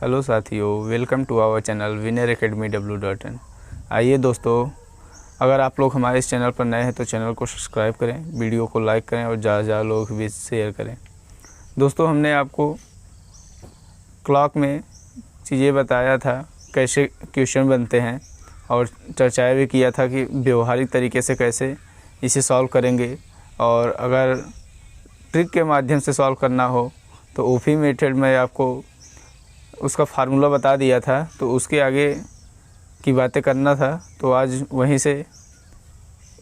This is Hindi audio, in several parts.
हेलो साथियों, welcome to our channel winneracademy.w.in। आइए दोस्तों, अगर आप लोग हमारे इस चैनल पर नए हैं तो चैनल को सब्सक्राइब करें, वीडियो को लाइक करें और ज़्यादा लोगों के बीच शेयर करें। दोस्तों, हमने आपको क्लॉक में चीज़ें बताया था कैसे क्वेश्चन बनते हैं और चर्चाएँ भी किया था कि व्यवहारिक तरीके से कैसे इसे सॉल्व करेंगे, और अगर ट्रिक के माध्यम से सॉल्व करना हो तो ओफी मेथड में आपको उसका फार्मूला बता दिया था, तो उसके आगे की बातें करना था। तो आज वहीं से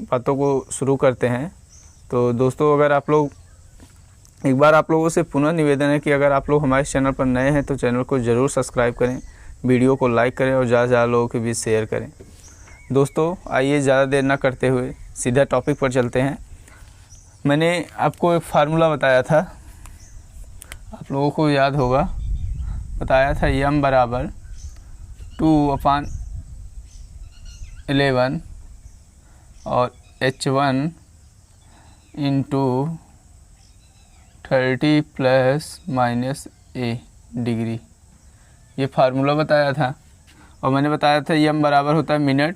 बातों को शुरू करते हैं। तो दोस्तों, अगर आप लोग एक बार आप लोगों से पुनः निवेदन है कि अगर आप लोग हमारे चैनल पर नए हैं तो चैनल को ज़रूर सब्सक्राइब करें, वीडियो को लाइक करें और ज़्यादा लोगों के बीच शेयर करें। दोस्तों, आइए ज़्यादा देर ना करते हुए सीधा टॉपिक पर चलते हैं। मैंने आपको एक फार्मूला बताया था, आप लोगों को याद होगा, बताया था m बराबर 2/11 और h1 into 30 plus minus a degree, ये फार्मूला बताया था। और मैंने बताया था m बराबर होता है मिनट,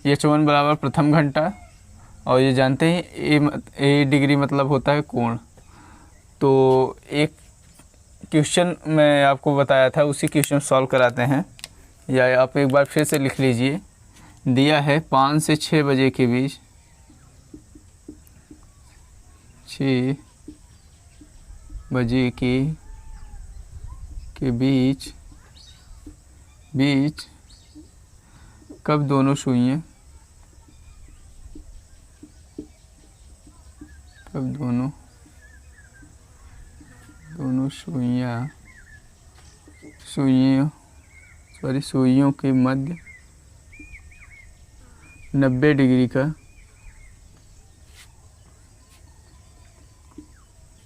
h1 बराबर प्रथम घंटा, और ये जानते हैं a डिग्री मतलब होता है कोण। तो एक क्वेश्चन मैं आपको बताया था, उसी क्वेश्चन सॉल्व कराते हैं। या आप एक बार फिर से लिख लीजिए। दिया है 5 से 6 बजे के बीच, 6 बजे के बीच कब दोनों सुइयां सुइयों के मध्य 90 डिग्री का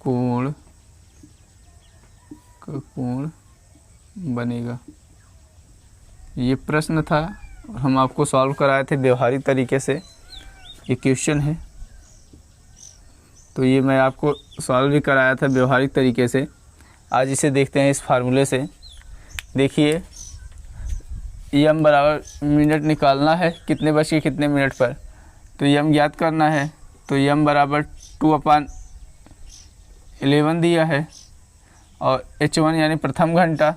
कोण बनेगा। ये प्रश्न था और हम आपको सॉल्व कराए थे व्यवहारिक तरीके से। ये क्वेश्चन है, तो ये मैं आपको सॉल्व भी कराया था व्यवहारिक तरीके से। आज इसे देखते हैं इस फार्मूले से। देखिए, m बराबर मिनट निकालना है, कितने बज के कितने मिनट पर, तो m ज्ञात करना है। तो m बराबर 2/11 दिया है, और h1 यानी प्रथम घंटा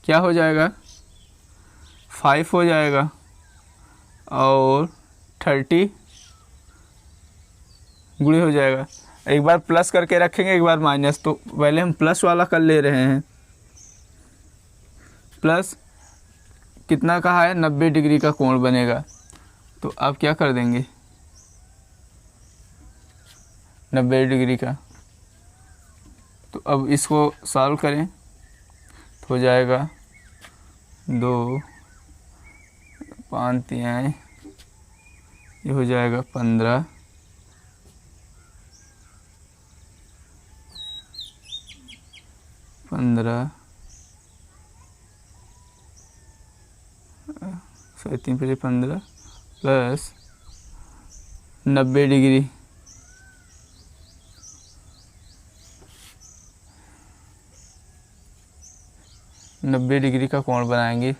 क्या हो जाएगा, 5 हो जाएगा, और 30 गुणे हो जाएगा। एक बार प्लस करके रखेंगे, एक बार माइनस। तो पहले हम प्लस वाला कर ले रहे हैं। प्लस कितना कहा है, 90 डिग्री का कोण बनेगा। तो आप क्या कर देंगे, 90 डिग्री का। तो अब इसको सॉल्व करें तो हो जाएगा 2 5 3, ये हो जाएगा 15, 15 प्लस 90 डिग्री, का कोण बनाएंगे।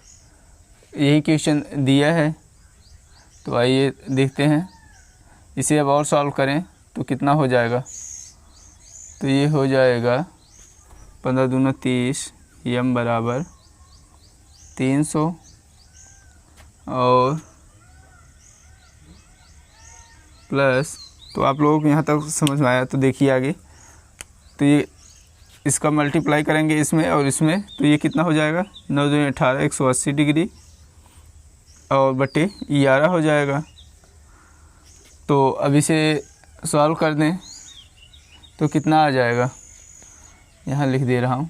यही क्वेश्चन दिया है, तो आइए देखते हैं। इसे अब और सॉल्व करें तो कितना हो जाएगा, तो ये हो जाएगा 15 दूना 30, m बराबर 300 और प्लस, तो आप लोगों को यहाँ तक समझ में आया। तो देखिए आगे, तो ये इसका मल्टीप्लाई करेंगे इसमें और इसमें, तो ये कितना हो जाएगा, 9 दूनी 18, 180 डिग्री और बटे 11 हो जाएगा। तो अब इसे सॉल्व कर दें तो कितना आ जाएगा, यहाँ लिख दे रहा हूँ।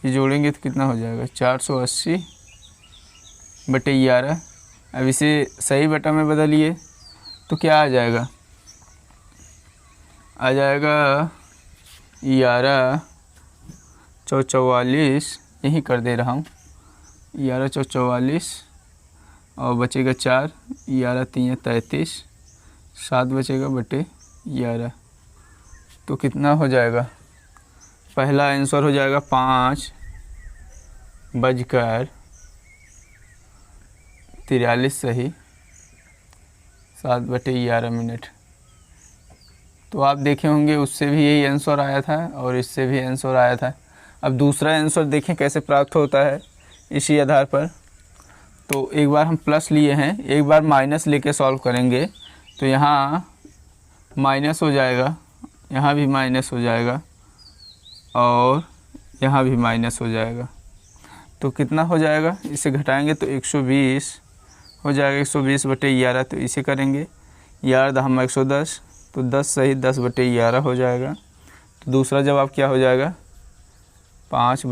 ये जोड़ेंगे तो कितना हो जाएगा, 480 बटे 11। अब इसे सही बटा में बदलिए तो क्या आ जाएगा, 11 चौ 44, यही कर दे रहा हूँ, 11 चौ 44 और बचेगा 4, 11 3 33, 7 बचेगा बटे 11। तो कितना हो जाएगा, पहला आंसर हो जाएगा 5 बजकर 43 सही 7/11 तो आप देखे होंगे उससे भी यही आंसर आया था और इससे भी आंसर आया था। अब दूसरा आंसर देखें कैसे प्राप्त होता है इसी आधार पर। तो एक बार हम प्लस लिए हैं, एक बार माइनस लेके सॉल्व करेंगे तो यहाँ माइनस हो जाएगा, यहाँ भी माइनस हो जाएगा और यहाँ भी माइनस हो जाएगा। तो कितना हो जाएगा, इसे घटाएंगे तो 120 हो जाएगा। 120/11 तो इसे करेंगे 11×110 तो 10 सही 10/11 हो जाएगा। तो दूसरा जवाब क्या हो जाएगा 5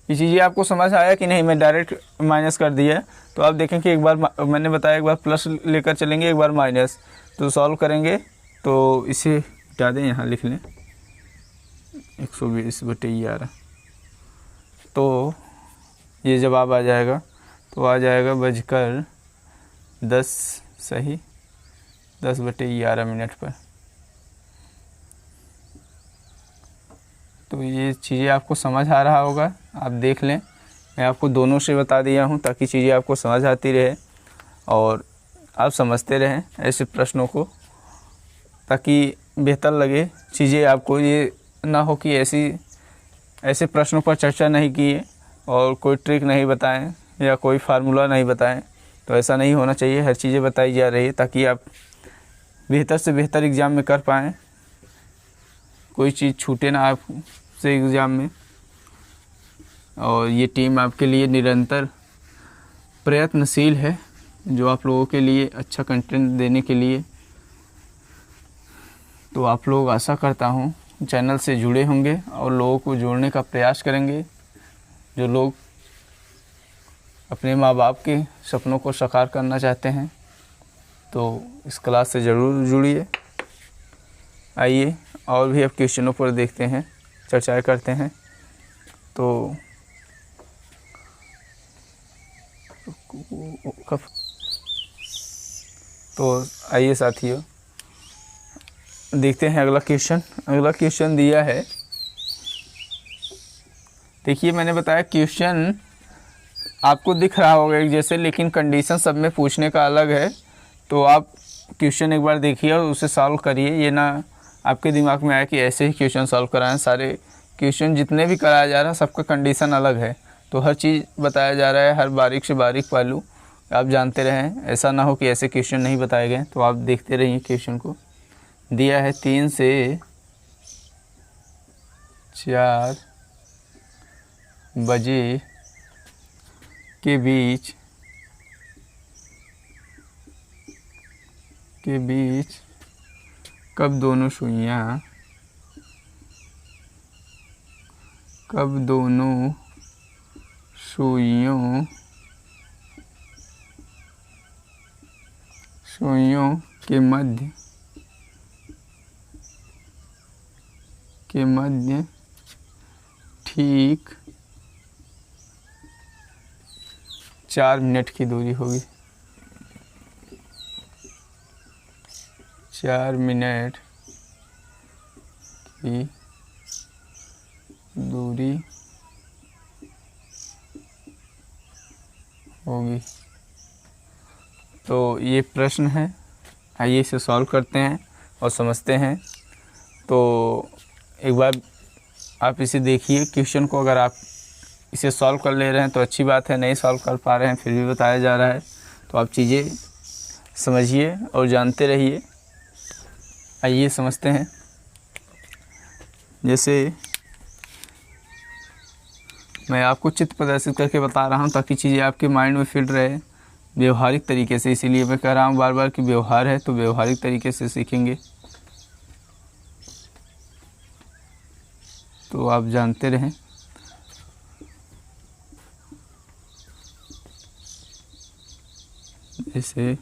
ये चीज़ें आपको समझ आया कि नहीं, मैं डायरेक्ट माइनस कर दिया। तो आप देखें कि एक बार मैंने बताया एक बार प्लस लेकर चलेंगे, एक बार माइनस, तो सॉल्व करेंगे तो इसे हटा दें, यहाँ लिख लें 120/11 तो ये जवाब आ जाएगा। तो आ जाएगा 10 सही 10/11 पर। तो ये चीज़ें आपको समझ आ रहा होगा, आप देख लें। मैं आपको दोनों से बता दिया हूँ ताकि चीज़ें आपको समझ आती रहे और आप समझते रहें ऐसे प्रश्नों को, ताकि बेहतर लगे चीज़ें आपको। ये ना हो कि ऐसे प्रश्नों पर चर्चा नहीं किए और कोई ट्रिक नहीं बताएं या कोई फार्मूला नहीं बताएं। तो ऐसा नहीं होना चाहिए, हर चीज़ें बताई जा रही है ताकि आप बेहतर से बेहतर एग्ज़ाम में कर पाएँ, कोई चीज़ छूटे ना आपसे एग्ज़ाम में। और ये टीम आपके लिए निरंतर प्रयत्नशील है, जो आप लोगों के लिए अच्छा कंटेंट देने के लिए। तो आप लोग, आशा करता हूँ, चैनल से जुड़े होंगे और लोगों को जोड़ने का प्रयास करेंगे। जो लोग अपने माँ बाप के सपनों को साकार करना चाहते हैं तो इस क्लास से ज़रूर जुड़िए। आइए और भी अब क्वेश्चनों पर देखते हैं, चर्चा करते हैं। तो आइए साथियों देखते हैं अगला क्वेश्चन। अगला क्वेश्चन दिया है, देखिए मैंने बताया क्वेश्चन आपको दिख रहा होगा एक जैसे, लेकिन कंडीशन सब में पूछने का अलग है। तो आप क्वेश्चन एक बार देखिए और उसे सॉल्व करिए। ये ना आपके दिमाग में आया कि ऐसे ही क्वेश्चन सॉल्व कराएं। सारे क्वेश्चन जितने भी कराया जा रहा है सबका कंडीशन अलग है, तो हर चीज़ बताया जा रहा है, हर बारीक से बारीक पहलू आप जानते रहें। ऐसा ना हो कि ऐसे क्वेश्चन नहीं बताए गए। तो आप देखते रहिए क्वेश्चन को। दिया है 3 से 4 बजे के बीच कब दोनों सुइयों के मध्य ठीक 4 मिनट की दूरी होगी। 4 मिनट की दूरी होगी। तो ये प्रश्न है, आइए इसे सॉल्व करते हैं और समझते हैं। तो एक बार आप इसे देखिए क्वेश्चन को। अगर आप इसे सॉल्व कर ले रहे हैं तो अच्छी बात है, नहीं सॉल्व कर पा रहे हैं फिर भी बताया जा रहा है तो आप चीज़ें समझिए और जानते रहिए। आइए समझते हैं। जैसे मैं आपको चित्र प्रदर्शित करके बता रहा हूं ताकि चीज़ें आपके माइंड में फिट रहे व्यवहारिक तरीके से। इसीलिए मैं कह रहा हूं बार बार कि व्यवहार है तो व्यवहारिक तरीके से सीखेंगे। तो आप जानते रहें। जैसे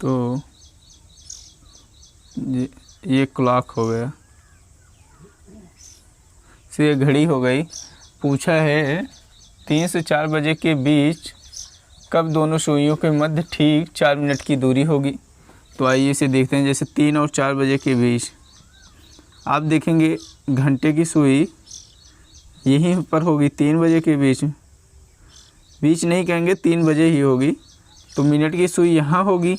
तो ये क्लॉक हो गया, फिर ये घड़ी हो गई। पूछा है 3 से 4 बजे के बीच कब दोनों सुइयों के मध्य ठीक 4 मिनट की दूरी होगी। तो आइए इसे देखते हैं। जैसे 3 और 4 बजे के बीच आप देखेंगे घंटे की सुई यहीं पर होगी, 3 बजे के बीच नहीं कहेंगे, 3 बजे ही होगी। तो मिनट की सुई यहाँ होगी।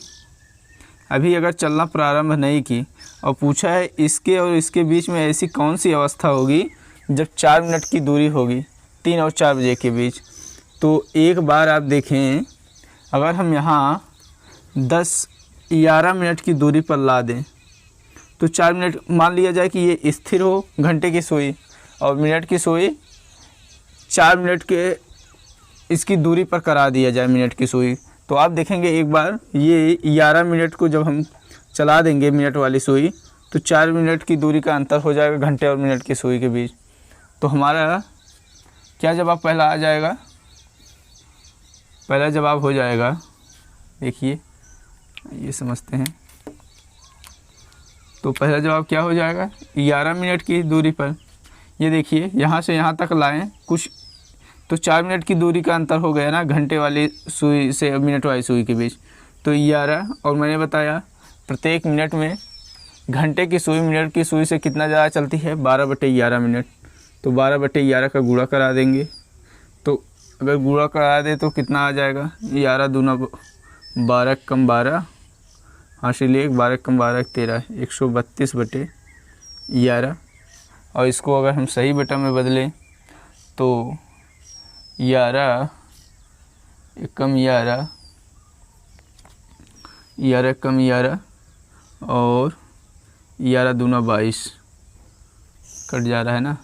अभी अगर चलना प्रारंभ नहीं की और पूछा है इसके और इसके बीच में ऐसी कौन सी अवस्था होगी जब 4 मिनट की दूरी होगी 3 और 4 बजे के बीच। तो एक बार आप देखें, अगर हम यहाँ 10-11 मिनट की दूरी पर ला दें तो 4 मिनट मान लिया जाए कि ये स्थिर हो घंटे की सुई, और मिनट की सुई 4 मिनट के इसकी दूरी पर करा दिया जाए मिनट की सुई। तो आप देखेंगे एक बार ये 11 मिनट को जब हम चला देंगे मिनट वाली सुई तो 4 मिनट की दूरी का अंतर हो जाएगा घंटे और मिनट की सुई के बीच। तो हमारा क्या जवाब पहला आ जाएगा? पहला जवाब हो जाएगा, देखिए ये समझते हैं। तो पहला जवाब क्या हो जाएगा? 11 मिनट की दूरी पर। ये देखिए यहाँ से यहाँ तक लाएं कुछ, तो 4 मिनट की दूरी का अंतर हो गया ना घंटे वाली सुई से मिनट वाली सुई के बीच। तो 11, और मैंने बताया प्रत्येक मिनट में घंटे की सुई मिनट की सुई से कितना ज़्यादा चलती है? 12/11 मिनट। तो 12/11 का गुणा करा देंगे। तो अगर गुणा करा दे तो कितना आ जाएगा? 11 दूना 12 कम 12 हासिल 1, 12 कम 12 13, 132/11। और इसको अगर हम सही बटा में बदलें तो 11 कम 11, 11 कम 11 और 11 दूना 22 कट जा रहा है ना।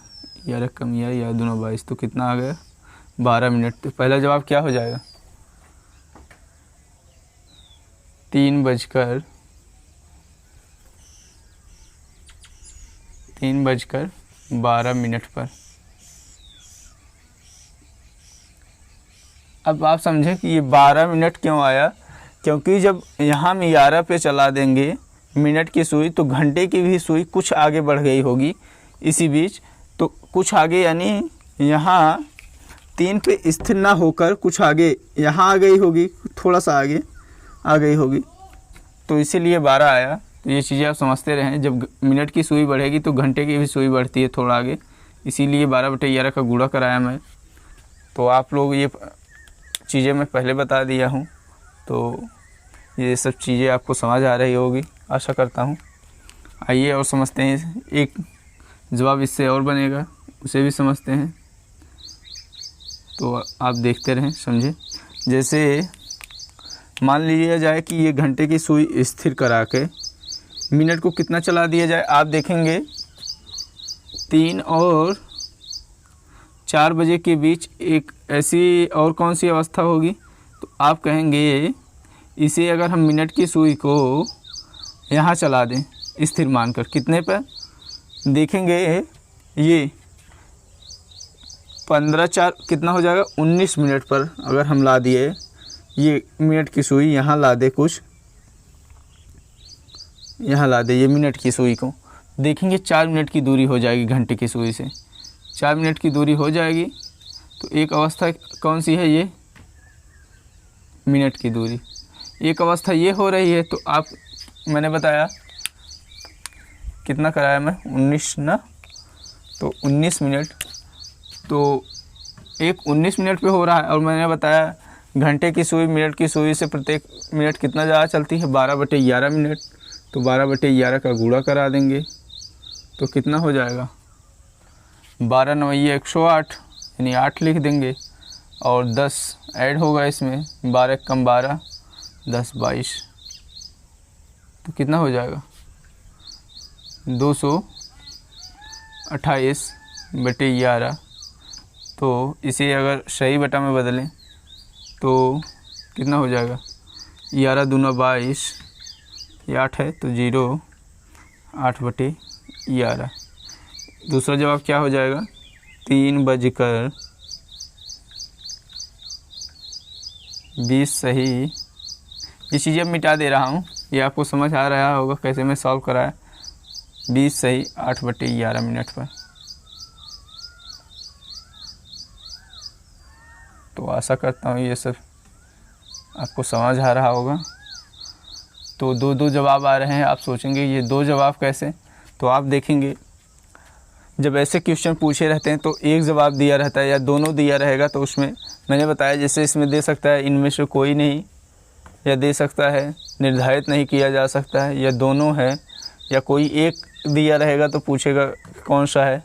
11 कम 11, 11 दूना 22, तो कितना आ गया? 12 मिनट। तो पहला जवाब क्या हो जाएगा? 3:12 मिनट पर। अब आप समझें कि ये 12 मिनट क्यों आया? क्योंकि जब यहाँ हम 11 पे चला देंगे मिनट की सुई तो घंटे की भी सुई कुछ आगे बढ़ गई होगी इसी बीच। तो कुछ आगे यानी यहाँ 3 पे स्थिर ना होकर कुछ आगे यहाँ आ गई होगी, थोड़ा सा आगे आ गई होगी, तो इसीलिए 12 आया। तो ये चीज़ें आप समझते रहें, जब मिनट की सुई बढ़ेगी तो घंटे की भी सुई बढ़ती है थोड़ा आगे, इसीलिए 12/11 का गुणा कराया मैं। तो आप लोग ये चीज़ें मैं पहले बता दिया हूँ, तो ये सब चीज़ें आपको समझ आ रही होगी आशा करता हूँ। आइए और समझते हैं, एक जवाब इससे और बनेगा, उसे भी समझते हैं। तो आप देखते रहें, समझें। जैसे मान लिया जाए कि ये घंटे की सुई स्थिर करा के मिनट को कितना चला दिया जाए। आप देखेंगे 3 और 4 बजे के बीच एक ऐसी और कौन सी अवस्था होगी? तो आप कहेंगे इसे अगर हम मिनट की सुई को यहाँ चला दें स्थिर मानकर, कितने पर? देखेंगे ये 15/4 कितना हो जाएगा? 19 मिनट पर अगर हम ला दिए ये मिनट की सुई, यहाँ ला दे कुछ, यहाँ ला दे ये मिनट की सुई को, देखेंगे 4 मिनट की दूरी हो जाएगी घंटे की सुई से। 4 मिनट की दूरी हो जाएगी तो एक अवस्था कौन सी है? ये मिनट की दूरी। एक अवस्था ये हो रही है। तो आप, मैंने बताया कितना कराया मैं? 19 ना, तो 19 मिनट। तो एक 19 मिनट पे हो रहा है, और मैंने बताया घंटे की सुई मिनट की सुई से प्रत्येक मिनट कितना ज़्यादा चलती है? 12/11 मिनट। तो 12/11 का गुणा करा देंगे तो कितना हो जाएगा? 12 9 108, यानी 8 लिख देंगे, और 10 ऐड होगा इसमें, 12 कम 12 10 22, तो कितना हो जाएगा? 228/11। तो इसे अगर सही बटा में बदलें तो कितना हो जाएगा? 11 दूना 22, ये 8 है तो 0 8/11। दूसरा जवाब क्या हो जाएगा? 3:20 सही। ये चीज़ें अब मिटा दे रहा हूँ, ये आपको समझ आ रहा होगा कैसे मैं सॉल्व कराया। 20 सही 8/11 मिनट पर। तो आशा करता हूँ ये सब आपको समझ आ रहा होगा। तो दो दो जवाब आ रहे हैं। आप सोचेंगे ये दो जवाब कैसे, तो आप देखेंगे जब ऐसे क्वेश्चन पूछे रहते हैं तो एक जवाब दिया रहता है या दोनों दिया रहेगा, तो उसमें मैंने बताया जैसे इसमें दे सकता है इनमें से कोई नहीं, या दे सकता है निर्धारित नहीं किया जा सकता है, या दोनों है, या कोई एक दिया रहेगा तो पूछेगा कौन सा है।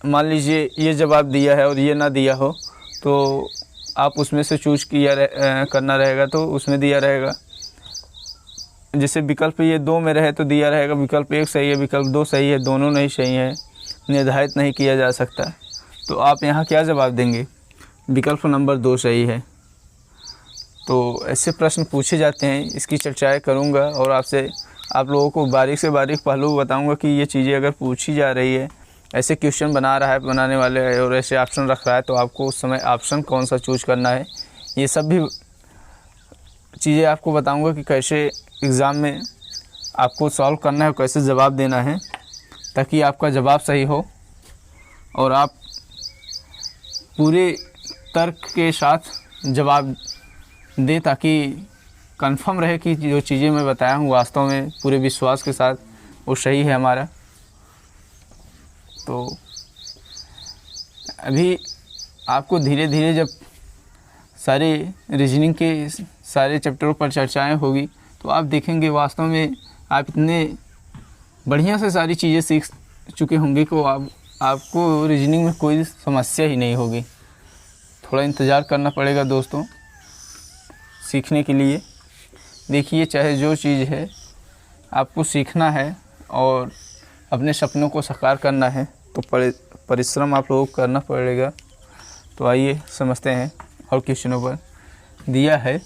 मान लीजिए ये जवाब दिया है और ये ना दिया हो, तो आप उसमें से चूज करना रहेगा, तो उसमें दिया रहेगा। जैसे विकल्प ये दो में रहे तो दिया रहेगा विकल्प एक सही है, विकल्प दो सही है, दोनों नहीं सही है, निर्धारित नहीं किया जा सकता। तो आप यहाँ क्या जवाब देंगे? विकल्प नंबर 2 सही है। तो ऐसे प्रश्न पूछे जाते हैं, इसकी चर्चाएं करूँगा और आप लोगों को बारीक से बारीक पहलू बताऊँगा कि ये चीज़ें अगर पूछी जा रही है, ऐसे क्वेश्चन बना रहा है बनाने वाले है और ऐसे ऑप्शन रख रहा है, तो आपको उस समय ऑप्शन कौन सा चूज करना है, ये सब भी चीज़ें आपको बताऊंगा कि कैसे एग्ज़ाम में आपको सॉल्व करना है और कैसे जवाब देना है, ताकि आपका जवाब सही हो और आप पूरे तर्क के साथ जवाब दें, ताकि कंफर्म रहे कि जो चीज़ें मैं बताया हूँ वास्तव में पूरे विश्वास के साथ वो सही है हमारा। तो अभी आपको धीरे धीरे जब सारे रीजनिंग के सारे चैप्टरों पर चर्चाएं होगी, तो आप देखेंगे वास्तव में आप इतने बढ़िया से सारी चीज़ें सीख चुके होंगे कि आपको रीजनिंग में कोई समस्या ही नहीं होगी। थोड़ा इंतज़ार करना पड़ेगा दोस्तों सीखने के लिए। देखिए, चाहे जो चीज़ है आपको सीखना है और अपने सपनों को साकार करना है, तो परिश्रम आप लोगों को करना पड़ेगा। तो आइए समझते हैं। और क्वेश्चनों पर दिया है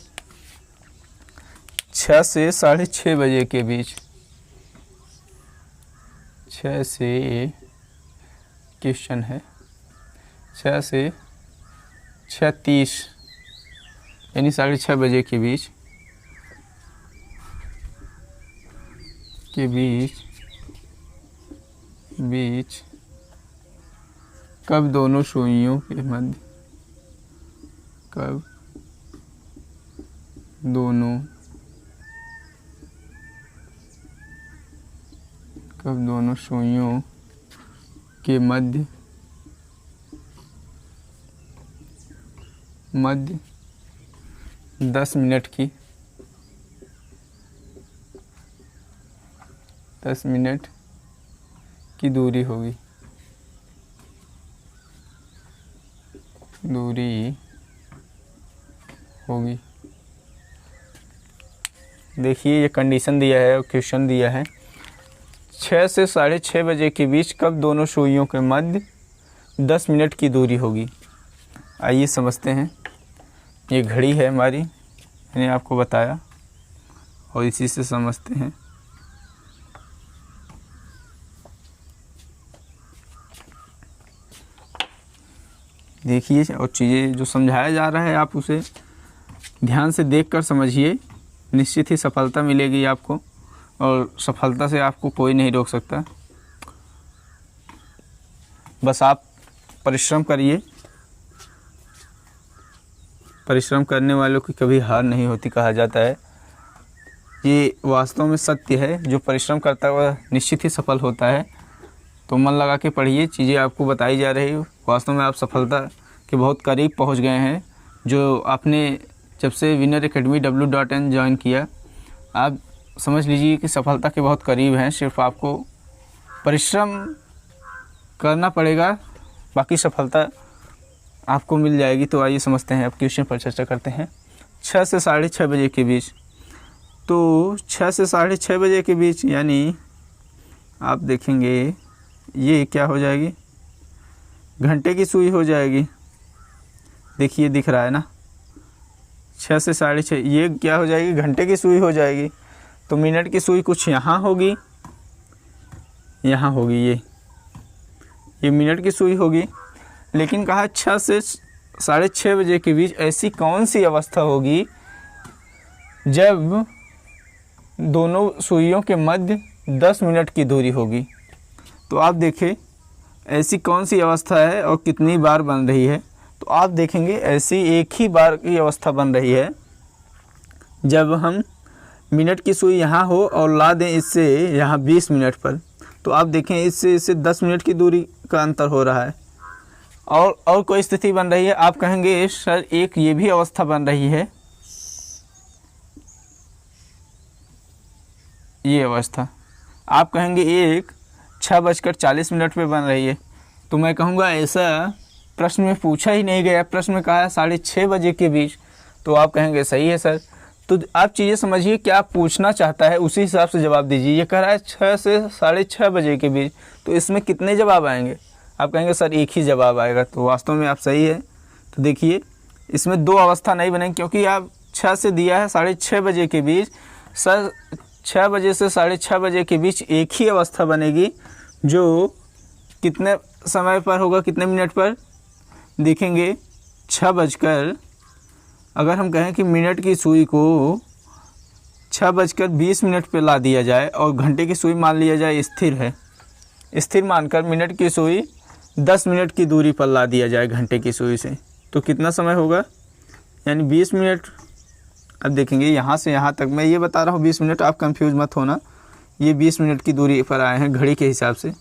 6 से 6:30 बजे के बीच, 6 से क्वेश्चन है 6 से 6:30 यानी 6:30 बजे के बीच कब दोनों सुइयों के मध्य सुइयों के मध्य 10 मिनट की दूरी होगी। देखिए, ये कंडीशन दिया है और क्वेश्चन दिया है 6 से 6:30 बजे के बीच कब दोनों सुइयों के मध्य 10 मिनट की दूरी होगी। आइए समझते हैं। ये घड़ी है हमारी, मैंने आपको बताया, और इसी से समझते हैं। देखिए, और चीज़ें जो समझाया जा रहा है आप उसे ध्यान से देखकर समझिए, निश्चित ही सफलता मिलेगी आपको, और सफलता से आपको कोई नहीं रोक सकता। बस आप परिश्रम करिए। परिश्रम करने वालों की कभी हार नहीं होती कहा जाता है। ये वास्तव में सत्य है। जो परिश्रम करता है वह निश्चित ही सफल होता है। तो मन लगा के पढ़िए, चीज़ें आपको बताई जा रही है। वास्तव में आप सफलता के बहुत करीब पहुंच गए हैं। जो आपने जब से winneracademy.in ज्वाइन किया, आप समझ लीजिए कि सफलता के बहुत करीब हैं। सिर्फ आपको परिश्रम करना पड़ेगा, बाकी सफलता आपको मिल जाएगी। तो आइए समझते हैं, अब क्वेश्चन पर चर्चा करते हैं। 6 से 6:30 बजे के बीच, तो 6 से 6:30 बजे के बीच यानी आप देखेंगे ये क्या हो जाएगी, घंटे की सुई हो जाएगी। देखिए, दिख रहा है ना, 6 से 6:30, ये क्या हो जाएगी, घंटे की सुई हो जाएगी। तो मिनट की सुई कुछ यहाँ होगी, यहाँ होगी, ये मिनट की सुई होगी। लेकिन कहा 6 से 6:30 बजे के बीच ऐसी कौन सी अवस्था होगी जब दोनों सुइयों के मध्य 10 मिनट की दूरी होगी। तो आप देखें ऐसी कौन सी अवस्था है और कितनी बार बन रही है। तो आप देखेंगे ऐसी एक ही बार की अवस्था बन रही है जब हम मिनट की सुई यहाँ हो और ला दें इससे यहाँ 20 मिनट पर, तो आप देखें इससे 10 मिनट की दूरी का अंतर हो रहा है। और कोई स्थिति बन रही है, आप कहेंगे सर एक ये भी अवस्था बन रही है, ये अवस्था आप कहेंगे एक 6:40 पे बन रही है, तो मैं कहूँगा ऐसा प्रश्न में पूछा ही नहीं गया, प्रश्न में कहा है 6:30 बजे के बीच, तो आप कहेंगे सही है सर। तो आप चीज़ें समझिए क्या पूछना चाहता है, उसी हिसाब से जवाब दीजिए। ये कह रहा है 6 से 6:30 बजे के बीच, तो इसमें कितने जवाब आएंगे? आप कहेंगे सर एक ही जवाब आएगा, तो वास्तव में आप सही है। तो देखिए इसमें दो अवस्था नहीं बनेगी, क्योंकि आप 6 से दिया है 6:30 बजे के बीच, सर 6 बजे से 6:30 बजे के बीच एक ही अवस्था बनेगी, जो कितने समय पर होगा, कितने मिनट पर देखेंगे 6 बजकर, अगर हम कहें कि मिनट की सुई को 6:20 पर ला दिया जाए और घंटे की सुई मान लिया जाए स्थिर है, स्थिर मानकर मिनट की सुई 10 मिनट की दूरी पर ला दिया जाए घंटे की सुई से, तो कितना समय होगा, यानी 20 मिनट। अब देखेंगे यहाँ से यहाँ तक मैं ये बता रहा हूँ 20 मिनट, आप कंफ्यूज मत होना, ये 20 मिनट की दूरी पर आए हैं घड़ी के हिसाब से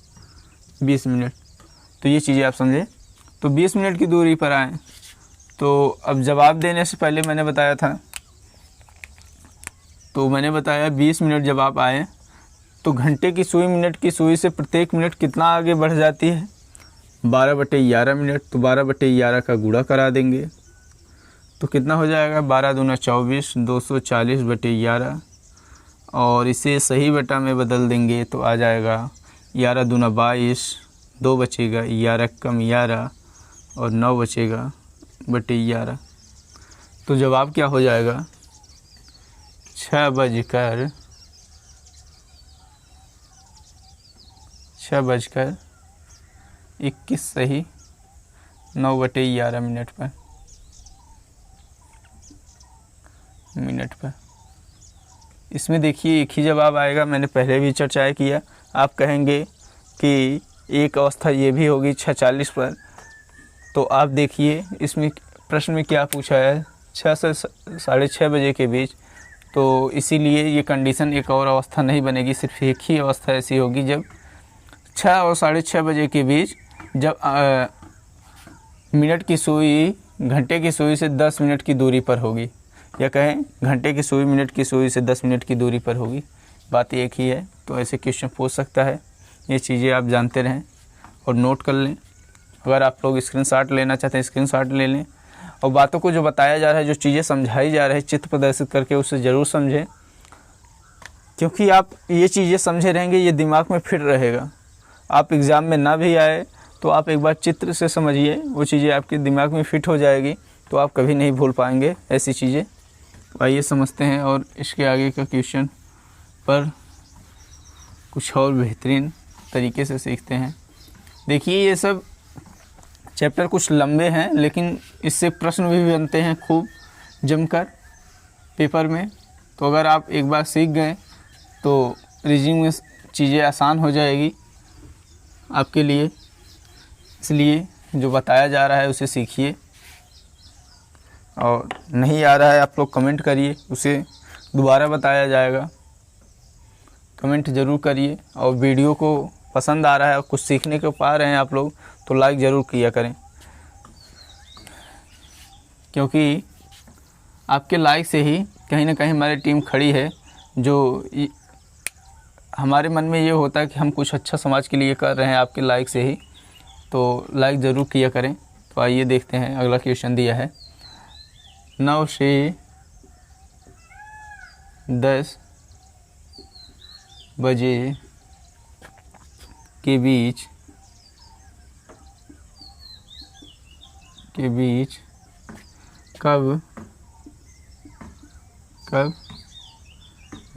20 मिनट, तो ये चीज़ें आप समझे। तो 20 मिनट की दूरी पर आए, तो अब जवाब देने से पहले मैंने बताया था, तो मैंने बताया 20 मिनट जब आप आए तो घंटे की सुई मिनट की सुई से प्रत्येक मिनट कितना आगे बढ़ जाती है, 12/11 मिनट। तो 12/11 का गुणा करा देंगे तो कितना हो जाएगा, 12 दूना 24, 240/11, और इसे सही बटा में बदल देंगे तो आ जाएगा 11 दूना 22, 2 बचेगा, 11 कम 11 और 9 बचेगा बटे 11। तो जवाब क्या हो जाएगा, 6:21 सही, 9/11 मिनट पर। इसमें देखिए एक ही जवाब आएगा, मैंने पहले भी चर्चा किया। आप कहेंगे कि एक अवस्था ये भी होगी 6:40 पर, तो आप देखिए इसमें प्रश्न में क्या पूछा है, 6 से 6:30 बजे के बीच, तो इसीलिए ये कंडीशन एक और अवस्था नहीं बनेगी, सिर्फ एक ही अवस्था ऐसी होगी जब 6 और 6:30 बजे के बीच, जब मिनट की सुई घंटे की सुई से 10 मिनट की दूरी पर होगी, या कहें घंटे की सुई मिनट की सुई से 10 मिनट की दूरी पर होगी, बात एक ही है। तो ऐसे क्वेश्चन पूछ सकता है, ये चीज़ें आप जानते रहें और नोट कर लें। अगर आप लोग स्क्रीनशॉट लेना चाहते हैं स्क्रीनशॉट ले लें, और बातों को जो बताया जा रहा है, जो चीज़ें समझाई जा रही है चित्र प्रदर्शित करके, उसे ज़रूर समझें, क्योंकि आप ये चीज़ें समझे रहेंगे, ये दिमाग में फिट रहेगा। आप एग्ज़ाम में ना भी आए तो आप एक बार चित्र से समझिए, वो चीज़ें आपके दिमाग में फिट हो जाएगी, तो आप कभी नहीं भूल पाएंगे ऐसी चीज़ें। आइए समझते हैं और इसके आगे का क्वेश्चन पर कुछ और बेहतरीन तरीके से सीखते हैं। देखिए ये सब चैप्टर कुछ लंबे हैं, लेकिन इससे प्रश्न भी बनते हैं खूब जमकर पेपर में। तो अगर आप एक बार सीख गए तो रीजनिंग में चीज़ें आसान हो जाएगी आपके लिए, इसलिए जो बताया जा रहा है उसे सीखिए, और नहीं आ रहा है आप लोग कमेंट करिए, उसे दोबारा बताया जाएगा, कमेंट ज़रूर करिए। और वीडियो को पसंद आ रहा है और कुछ सीखने को पा रहे हैं आप लोग तो लाइक ज़रूर किया करें, क्योंकि आपके लाइक से ही कहीं ना कहीं हमारी टीम खड़ी है। जो हमारे मन में ये होता है कि हम कुछ अच्छा समाज के लिए कर रहे हैं आपके लाइक से ही, तो लाइक ज़रूर किया करें। तो आइए देखते हैं, अगला क्वेश्चन दिया है 9 से 10 बजे के बीच कब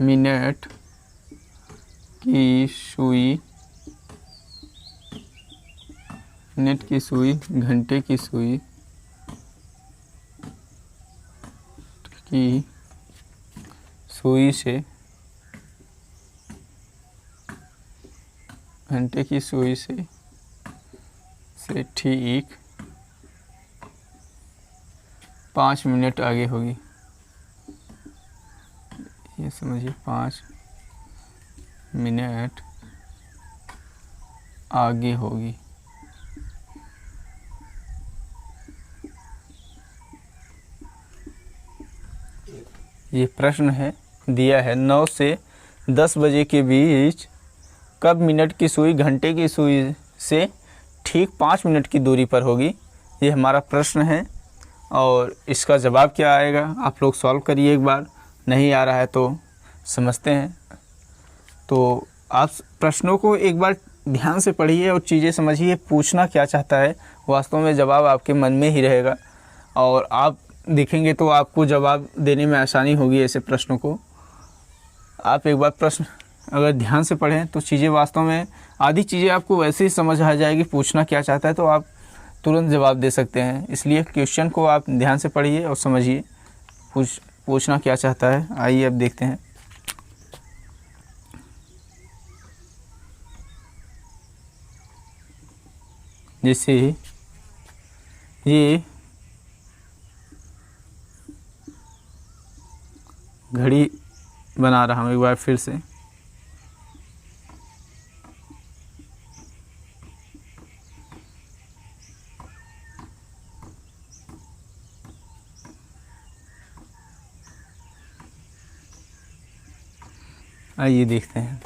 मिनट की सुई घंटे की सुई की सुई से घंटे की सुई से ठीक 5 मिनट आगे होगी। ये समझिए 5 मिनट आगे होगी। ये प्रश्न है, दिया है 9 से 10 बजे के बीच कब मिनट की सुई घंटे की सुई से ठीक 5 मिनट की दूरी पर होगी। ये हमारा प्रश्न है और इसका जवाब क्या आएगा आप लोग सॉल्व करिए एक बार, नहीं आ रहा है तो समझते हैं। तो आप प्रश्नों को एक बार ध्यान से पढ़िए और चीज़ें समझिए, पूछना क्या चाहता है, वास्तव में जवाब आपके मन में ही रहेगा और आप देखेंगे तो आपको जवाब देने में आसानी होगी ऐसे प्रश्नों को। आप एक बार प्रश्न अगर ध्यान से पढ़ें तो चीज़ें वास्तव में आधी चीज़ें आपको वैसे ही समझ आ जाएगी, पूछना क्या चाहता है तो आप तुरंत जवाब दे सकते हैं। इसलिए क्वेश्चन को आप ध्यान से पढ़िए और समझिए पूछना क्या चाहता है। आइए अब देखते हैं। जैसे ये घड़ी बना रहा हूँ एक बार फिर से। आइए देखते हैं,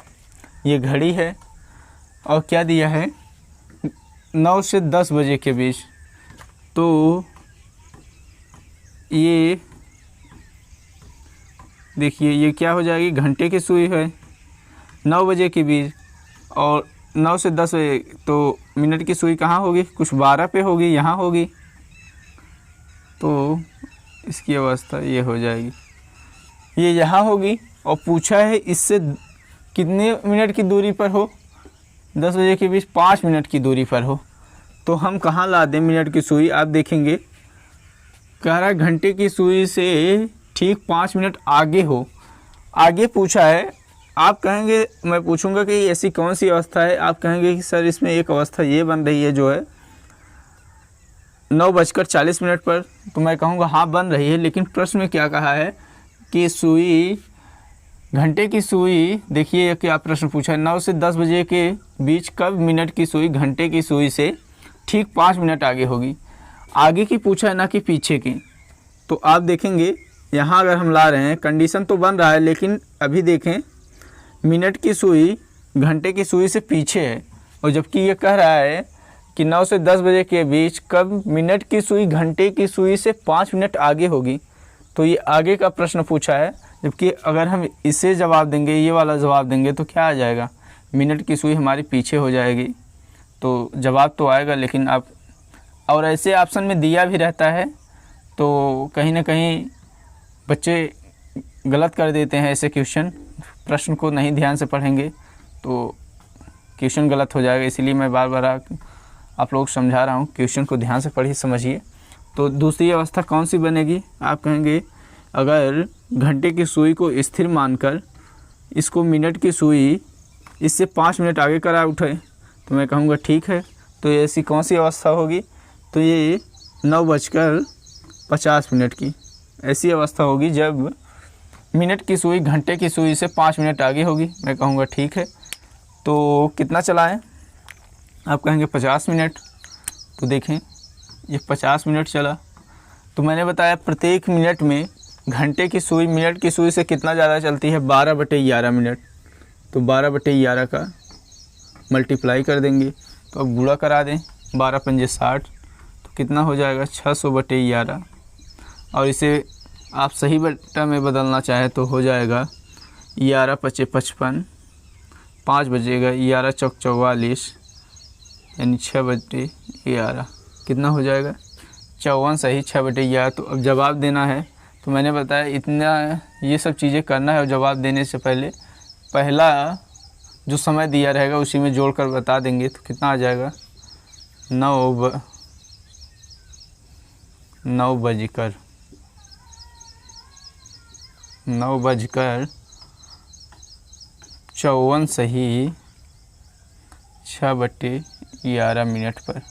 ये घड़ी है और क्या दिया है 9 से 10 बजे के बीच। तो ये देखिए ये क्या हो जाएगी, घंटे की सुई है 9 बजे के बीच और 9 से 10 बजे, तो मिनट की सुई कहाँ होगी, कुछ 12 पे होगी, यहाँ होगी। तो इसकी अवस्था ये हो जाएगी, ये यहाँ होगी और पूछा है इससे कितने मिनट की दूरी पर हो, 10 बजे के बीच 5 मिनट की दूरी पर हो। तो हम कहाँ ला दें मिनट की सुई, आप देखेंगे कह रहा है घंटे की सुई से ठीक 5 मिनट आगे हो। आगे पूछा है, आप कहेंगे, मैं पूछूंगा कि ऐसी कौन सी अवस्था है, आप कहेंगे कि सर इसमें एक अवस्था ये बन रही है जो है 9:40 पर। तो मैं कहूँगा हाँ बन रही है, लेकिन प्रश्न में क्या कहा है कि सुई घंटे की सुई, देखिए क्या प्रश्न पूछा है, 9 से 10 बजे के बीच कब मिनट की सुई घंटे की सुई से ठीक 5 मिनट आगे होगी। आगे की पूछा है ना कि पीछे की। तो आप देखेंगे यहाँ अगर हम ला रहे हैं, कंडीशन तो बन रहा है, लेकिन अभी देखें मिनट की सुई घंटे की सुई से पीछे है और जबकि ये कह रहा है कि 9 से 10 बजे के बीच कब मिनट की सुई घंटे की सुई से 5 मिनट आगे होगी। तो ये आगे का प्रश्न पूछा है, जबकि अगर हम इसे जवाब देंगे, ये वाला जवाब देंगे तो क्या आ जाएगा, मिनट की सुई हमारी पीछे हो जाएगी। तो जवाब तो आएगा, लेकिन आप और ऐसे ऑप्शन में दिया भी रहता है तो कहीं ना कहीं बच्चे गलत कर देते हैं ऐसे क्वेश्चन, प्रश्न को नहीं ध्यान से पढ़ेंगे तो क्वेश्चन गलत हो जाएगा। इसीलिए मैं बार बार आप लोग समझा रहा हूँ, क्वेश्चन को ध्यान से पढ़िए समझिए। तो दूसरी अवस्था कौन सी बनेगी, आप कहेंगे अगर घंटे की सुई को स्थिर मानकर इसको मिनट की सुई इससे 5 मिनट आगे करा उठे, तो मैं कहूँगा ठीक है। तो ऐसी कौन सी अवस्था होगी, तो ये 9:50 की ऐसी अवस्था होगी जब मिनट की सुई घंटे की सुई से 5 मिनट आगे होगी। मैं कहूँगा ठीक है। तो कितना चला है, आप कहेंगे 50 मिनट। तो देखें ये 50 मिनट चला। तो मैंने बताया प्रत्येक मिनट में घंटे की सुई मिनट की सुई से कितना ज़्यादा चलती है, 12/11 मिनट। तो 12/11 का मल्टीप्लाई कर देंगे, तो अब गुणा करा दें, 12 पंजे 60, तो कितना हो जाएगा 600/11। और इसे आप सही बट्टा में बदलना चाहें तो हो जाएगा 11 पचे 55, 5 बजेगा, 11 चौक 44, यानी 6/11 कितना हो जाएगा 54, सही 6/11। तो अब जवाब देना है, तो मैंने बताया इतना ये सब चीज़ें करना है और जवाब देने से पहले पहला जो समय दिया रहेगा उसी में जोड़कर बता देंगे। तो कितना आ जाएगा 9:54 सही 6/11 मिनट पर।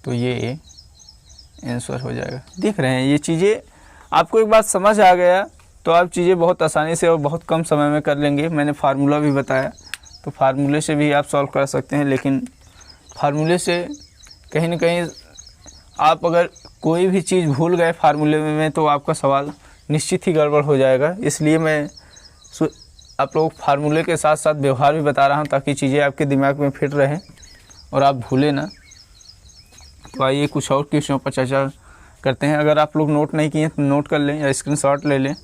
तो ये आंसर हो जाएगा। देख रहे हैं ये चीज़ें आपको एक बात समझ आ गया तो आप चीज़ें बहुत आसानी से और बहुत कम समय में कर लेंगे। मैंने फार्मूला भी बताया, तो फार्मूले से भी आप सॉल्व कर सकते हैं, लेकिन फार्मूले से कहीं ना कहीं आप अगर कोई भी चीज़ भूल गए फार्मूले में तो आपका सवाल निश्चित ही गड़बड़ हो जाएगा। इसलिए मैं आप लोग फार्मूले के साथ साथ व्यवहार भी बता रहा हूँ ताकि चीज़ें आपके दिमाग में फिट रहें और आप भूलें ना। तो आइए कुछ और क्वेश्चनों पर चर्चा करते हैं। अगर आप लोग नोट नहीं किए तो नोट कर लें या स्क्रीनशॉट ले लें।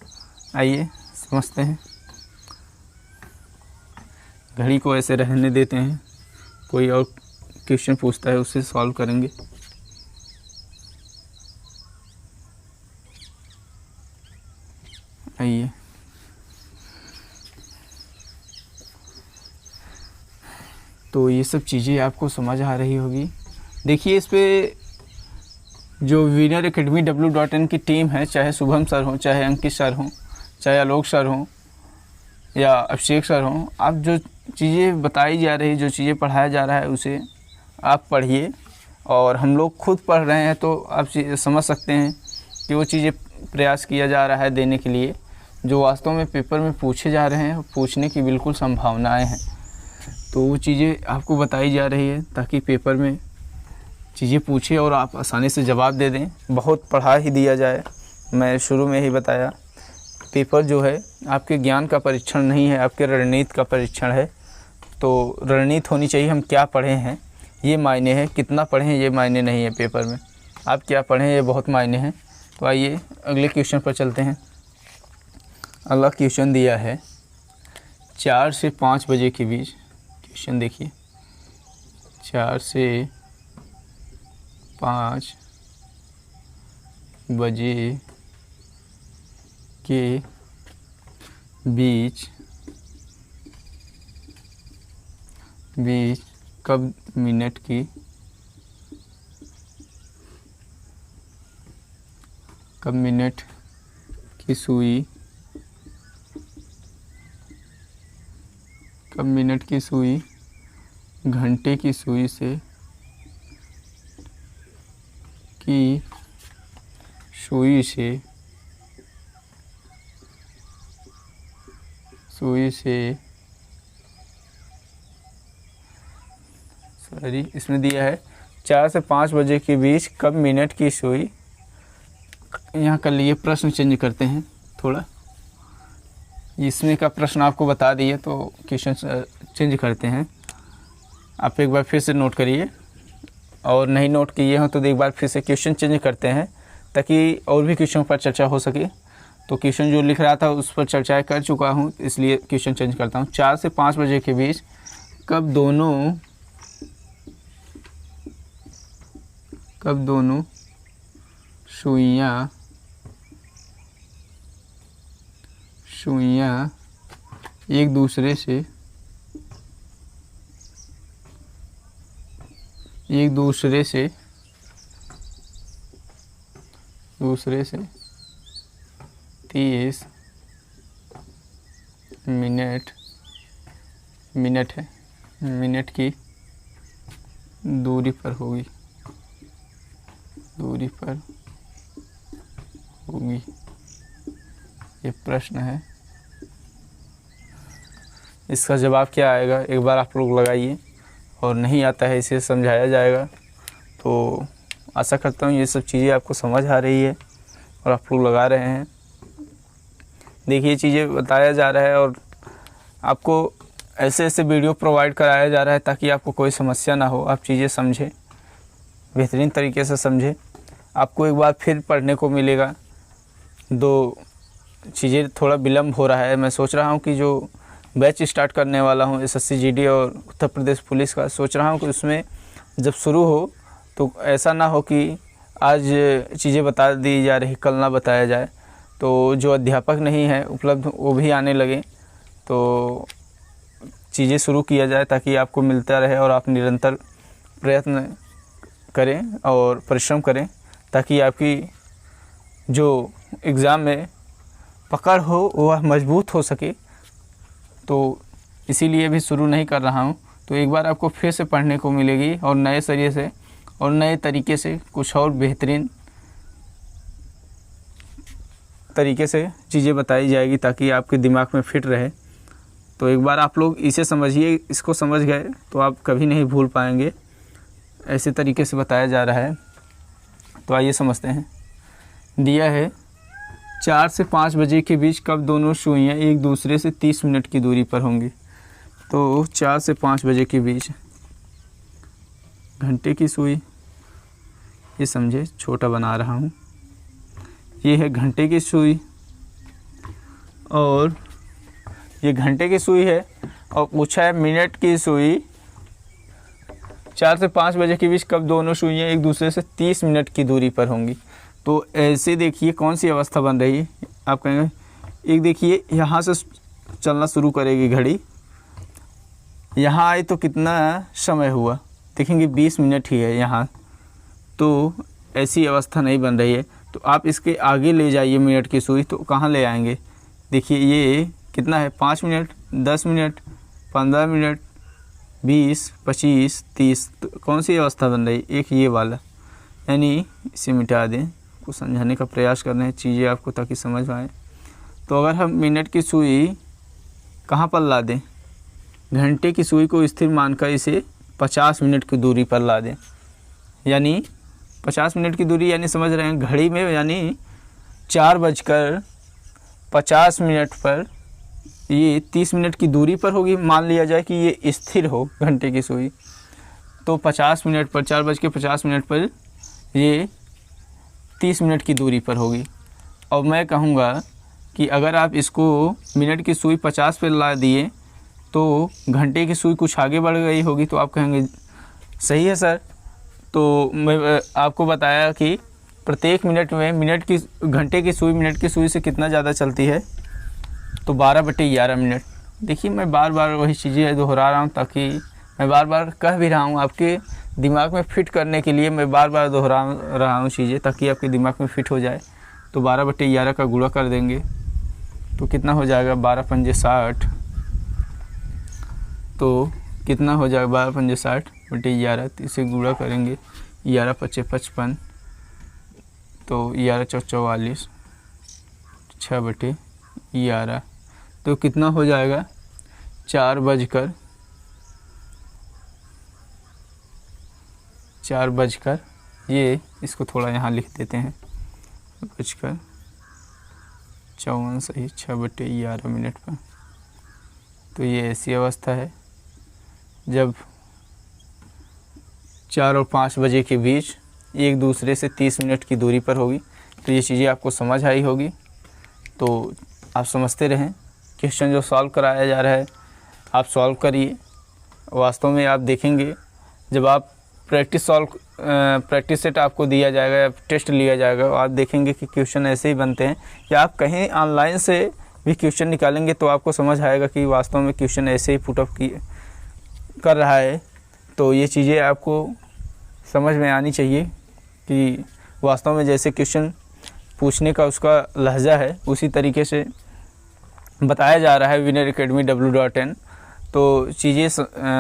आइए समझते हैं। घड़ी को ऐसे रहने देते हैं, कोई और क्वेश्चन पूछता है उससे सॉल्व करेंगे। आइए तो ये सब चीज़ें आपको समझ आ रही होगी। देखिए इस पे जो विनर एकेडमी w.in की टीम है, चाहे शुभम सर हों, चाहे अंकित सर हों, चाहे आलोक सर हों या अभिषेक सर हों, आप जो चीज़ें बताई जा रही, जो चीज़ें पढ़ाया जा रहा है उसे आप पढ़िए। और हम लोग खुद पढ़ रहे हैं तो आप समझ सकते हैं कि वो चीज़ें प्रयास किया जा रहा है देने के लिए जो वास्तव में पेपर में पूछे जा रहे हैं, पूछने की बिल्कुल संभावनाएं हैं। तो वो चीज़ें आपको बताई जा रही है ताकि पेपर में चीज़ें पूछे और आप आसानी से जवाब दे दें। बहुत पढ़ा ही दिया जाए। मैं शुरू में ही बताया, पेपर जो है आपके ज्ञान का परीक्षण नहीं है, आपके रणनीति का परीक्षण है। तो रणनीति होनी चाहिए, हम क्या पढ़े हैं ये मायने है, कितना पढ़ें ये मायने नहीं है पेपर में, आप क्या पढ़ें ये बहुत मायने हैं। तो आइए अगले क्वेश्चन पर चलते हैं। अगला क्वेश्चन दिया है 4 से 5 बजे के बीच। क्वेश्चन देखिए, 4 से 5 बजे के बीच कब मिनट की सुई घंटे की सुई से सॉरी, इसमें दिया है 4 से 5 बजे के बीच कब मिनट की सुई, यहाँ कर लिए प्रश्न चेंज करते हैं थोड़ा, इसमें का प्रश्न आपको बता दिए तो क्वेश्चन चेंज करते हैं। आप एक बार फिर से नोट करिए और नहीं नोट किए हो तो एक बार फिर से क्वेश्चन चेंज करते हैं ताकि और भी क्वेश्चन पर चर्चा हो सके। तो क्वेश्चन जो लिख रहा था उस पर चर्चा कर चुका हूँ, इसलिए क्वेश्चन चेंज करता हूँ। 4 से 5 बजे के बीच कब दोनों सुइयाँ एक दूसरे से 30 मिनट की दूरी पर होगी। ये प्रश्न है, इसका जवाब क्या आएगा एक बार आप लोग लगाइए, और नहीं आता है इसे समझाया जाएगा। तो आशा करता हूँ ये सब चीज़ें आपको समझ आ रही है और आप लोग लगा रहे हैं। देखिए चीज़ें बताया जा रहा है और आपको ऐसे वीडियो प्रोवाइड कराया जा रहा है ताकि आपको कोई समस्या ना हो, आप चीज़ें समझें, बेहतरीन तरीके से समझें। आपको एक बार फिर पढ़ने को मिलेगा। 2 चीज़ें थोड़ा विलम्ब हो रहा है। मैं सोच रहा हूँ कि जो बैच स्टार्ट करने वाला हूँ SSC GD और उत्तर प्रदेश पुलिस का, सोच रहा हूँ कि उसमें जब शुरू हो तो ऐसा ना हो कि आज चीज़ें बता दी जा रही कल ना बताया जाए। तो जो अध्यापक नहीं है उपलब्ध वो भी आने लगे तो चीज़ें शुरू किया जाए ताकि आपको मिलता रहे और आप निरंतर प्रयत्न करें और परिश्रम करें ताकि आपकी जो एग्ज़ाम में पकड़ हो वह मजबूत हो सके। तो इसीलिए भी शुरू नहीं कर रहा हूँ। तो एक बार आपको फिर से पढ़ने को मिलेगी और नए सरिये से और नए तरीके से कुछ और बेहतरीन तरीके से चीज़ें बताई जाएगी ताकि आपके दिमाग में फिट रहे। तो एक बार आप लोग इसे समझिए, इसको समझ गए तो आप कभी नहीं भूल पाएंगे। ऐसे तरीके से बताया जा रहा है। तो आइए समझते हैं। दिया है 4 से 5 बजे के बीच कब दोनों सुइयाँ एक दूसरे से 30 मिनट की दूरी पर होंगी। तो 4 से 5 बजे के बीच घंटे की सुई, ये समझे छोटा बना रहा हूँ, ये है घंटे की सुई और ये घंटे की सुई है और पूछा है मिनट की सुई। 4 से 5 बजे के बीच कब दोनों सुइयाँ एक दूसरे से 30 मिनट की दूरी पर होंगी। तो ऐसे देखिए कौन सी अवस्था बन रही है। आप कहेंगे एक देखिए यहाँ से चलना शुरू करेगी घड़ी, यहाँ आई तो कितना समय हुआ, देखेंगे 20 मिनट ही है यहाँ। तो ऐसी अवस्था नहीं बन रही है। तो आप इसके आगे ले जाइए मिनट की सुई, तो कहाँ ले आएंगे। देखिए ये कितना है, 5 मिनट, 10 मिनट, 15 मिनट, 20, 25, 30। तो कौन सी अवस्था बन रही है, एक ये वाला। यानी इसे मिटा दें, को समझाने का प्रयास कर रहे हैं चीज़ें आपको ताकि समझ आए। तो अगर हम मिनट की सुई कहाँ पर ला दें, घंटे की सुई को स्थिर मानकर इसे 50 मिनट की दूरी पर ला दें। यानी 50 मिनट की दूरी, यानी समझ रहे हैं घड़ी में, यानी 4:50 पर ये 30 मिनट की दूरी पर होगी। मान लिया जाए कि ये स्थिर हो घंटे की सुई, तो 50 मिनट पर, 4:50 पर ये 30 मिनट की दूरी पर होगी। और मैं कहूँगा कि अगर आप इसको मिनट की सुई 50 पर ला दिए तो घंटे की सुई कुछ आगे बढ़ गई होगी। तो आप कहेंगे सही है सर। तो मैं आपको बताया कि प्रत्येक मिनट में घंटे की सुई मिनट की सुई से कितना ज़्यादा चलती है, तो 12/11 मिनट। देखिए मैं बार बार वही चीज़ें दोहरा रहा हूँ, ताकि मैं बार बार कह भी रहा हूँ आपके दिमाग में फिट करने के लिए। मैं बार बार दोहरा रहा हूँ चीज़ें ताकि आपके दिमाग में फिट हो जाए। तो 12/11 का गुणा कर देंगे तो कितना हो जाएगा, 12×5 = 60। तो कितना हो जाएगा, 12×5 = 60/11। इसे गुणा करेंगे, 11×5 = 55, तो 11×4 = 44, 6/11। तो कितना हो जाएगा, 4 ये इसको थोड़ा यहाँ लिख देते हैं, 54 सही, 6/11 मिनट पर। तो ये ऐसी अवस्था है जब 4 और 5 बजे के बीच एक दूसरे से 30 मिनट की दूरी पर होगी। तो ये चीज़ें आपको समझ आई होगी। तो आप समझते रहें। क्वेश्चन जो सॉल्व कराया जा रहा है आप सॉल्व करिए। वास्तव में आप देखेंगे जब आप प्रैक्टिस सेट आपको दिया जाएगा या टेस्ट लिया जाएगा, आप देखेंगे कि क्वेश्चन ऐसे ही बनते हैं। या आप कहीं ऑनलाइन से भी क्वेश्चन निकालेंगे तो आपको समझ आएगा कि वास्तव में क्वेश्चन ऐसे ही पुटअप कर रहा है। तो ये चीज़ें आपको समझ में आनी चाहिए कि वास्तव में जैसे क्वेश्चन पूछने का उसका लहजा है उसी तरीके से बताया जा रहा है winneracademy.w.in। तो चीज़ें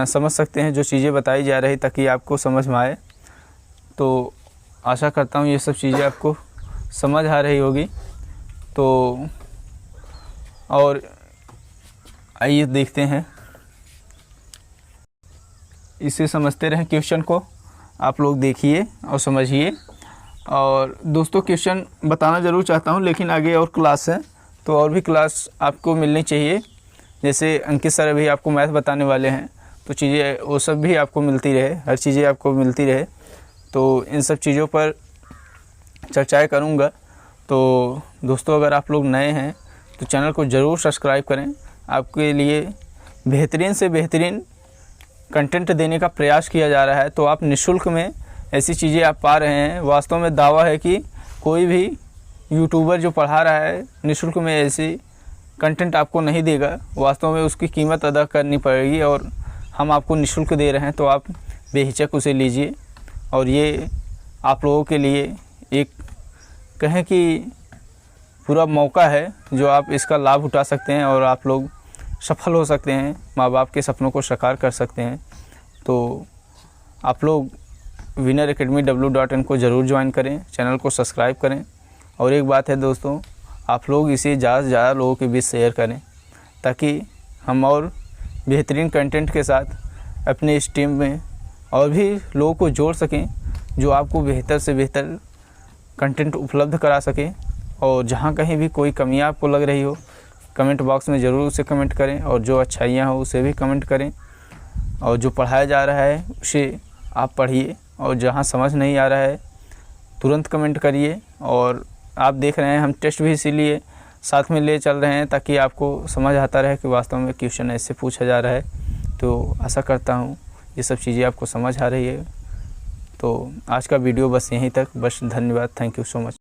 समझ सकते हैं जो चीज़ें बताई जा रही ताकि आपको समझ में आए। तो आशा करता हूँ ये सब चीज़ें आपको समझ आ रही होगी। तो और आइए देखते हैं, इसे समझते रहें क्वेश्चन को। आप लोग देखिए और समझिए। और दोस्तों क्वेश्चन बताना ज़रूर चाहता हूँ, लेकिन आगे और क्लास है तो और भी क्लास आपको मिलनी चाहिए। जैसे अंकित सर अभी आपको मैथ बताने वाले हैं, तो चीज़ें वो सब भी आपको मिलती रहे, हर चीज़ें आपको मिलती रहे। तो इन सब चीज़ों पर चर्चाएं करूँगा। तो दोस्तों अगर आप लोग नए हैं तो चैनल को ज़रूर सब्सक्राइब करें। आपके लिए बेहतरीन से बेहतरीन कंटेंट देने का प्रयास किया जा रहा है। तो आप निःशुल्क में ऐसी चीज़ें आप पा रहे हैं। वास्तव में दावा है कि कोई भी यूट्यूबर जो पढ़ा रहा है निःशुल्क में ऐसी कंटेंट आपको नहीं देगा। वास्तव में उसकी कीमत अदा करनी पड़ेगी और हम आपको निःशुल्क दे रहे हैं। तो आप बेहिचक उसे लीजिए। और ये आप लोगों के लिए एक कहें कि पूरा मौका है जो आप इसका लाभ उठा सकते हैं और आप लोग सफल हो सकते हैं, माँ बाप के सपनों को साकार कर सकते हैं। तो आप लोग winneracademy.w.in को ज़रूर ज्वाइन करें, चैनल को सब्सक्राइब करें। और एक बात है दोस्तों, आप लोग इसे ज़्यादा से ज़्यादा लोगों के बीच शेयर करें, ताकि हम और बेहतरीन कंटेंट के साथ अपने इस टीम में और भी लोगों को जोड़ सकें, जो आपको बेहतर से बेहतर कंटेंट उपलब्ध करा सकें। और जहाँ कहीं भी कोई कमियां आपको लग रही हो, कमेंट बॉक्स में ज़रूर उसे कमेंट करें, और जो अच्छाइयाँ हो उसे भी कमेंट करें। और जो पढ़ाया जा रहा है उसे आप पढ़िए, और जहाँ समझ नहीं आ रहा है तुरंत कमेंट करिए। और आप देख रहे हैं हम टेस्ट भी इसीलिए साथ में ले चल रहे हैं, ताकि आपको समझ आता रहे कि वास्तव में क्वेश्चन ऐसे पूछा जा रहा है। तो आशा करता हूँ ये सब चीज़ें आपको समझ आ रही है। तो आज का वीडियो बस यहीं तक, बस धन्यवाद, थैंक यू सो मच।